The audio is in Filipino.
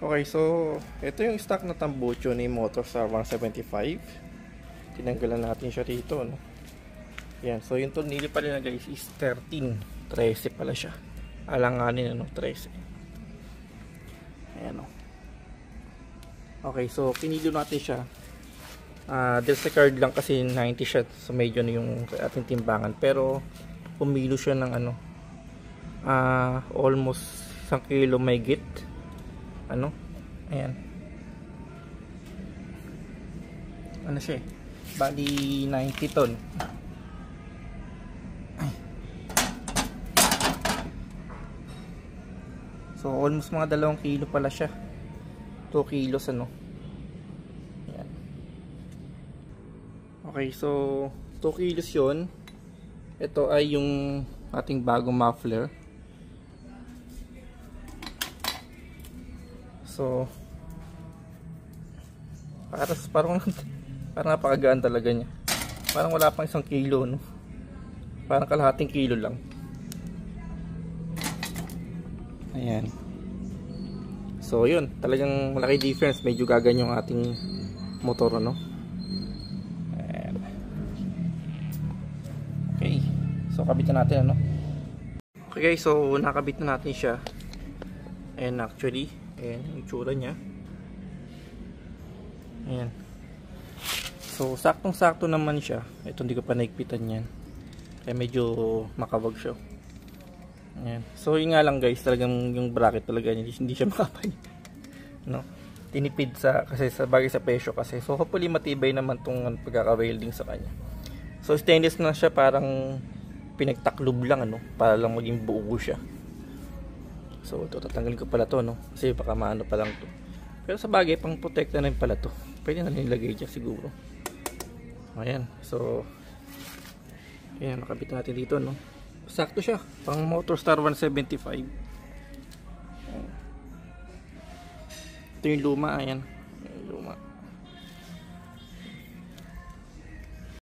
Okay, so ito yung stock na tambucho ni Motorstar 175. Tinanggalan natin siya dito, no? Yan, so yung tornilyo pala na guys is 13 pala siya. Alanganin, ano, 13. Ayan, no? Okay, so kinilo natin siya. There's a card lang kasi 90 siya, so medyo na yung ating timbangan, pero pumilo siya ng ano, almost 1 kilo may git, ano, ayan, ano siya eh, bali 90 ton. So almost mga 2 kilo pala siya, 2 kilos, ano. Ayan. Okay, so 2 kilos yun. Ito ay yung ating bagong muffler. So parang napakagaan talaga niya. Parang wala pang 1 kilo, no? Parang kalahating kilo lang. Ayan. So yun, talagang malaki difference. Medyo gagan yung ating motor, no? Ayan. Okay, so kabit na natin, ano? Okay guys, so nakabit na natin siya. And actually, ayan yung itsura niya. Ayan. So saktong sakto naman siya. Ito hindi ko pa naigpitan yan, kaya medyo makawag siya. Ayan. So yun nga lang guys, talagang yung bracket talaga hindi siya makapal, no? Tinipid kasi sa bagay sa presyo kasi. So hopefully matibay naman tong pagkaka-welding sa kanya. So stainless na siya, parang pinagtaklob lang, ano, para lang maging buo siya. So ito, tatanggalin ko pala to, no, kasi baka maano pa lang to. Pero sa bagay, pang protect na rin pala to. Pwede na nilagay dyan siguro. Ayan, so ayan, nakabit natin dito, no. Sakto siya, pang Motorstar 175. Ito yung luma, ayan.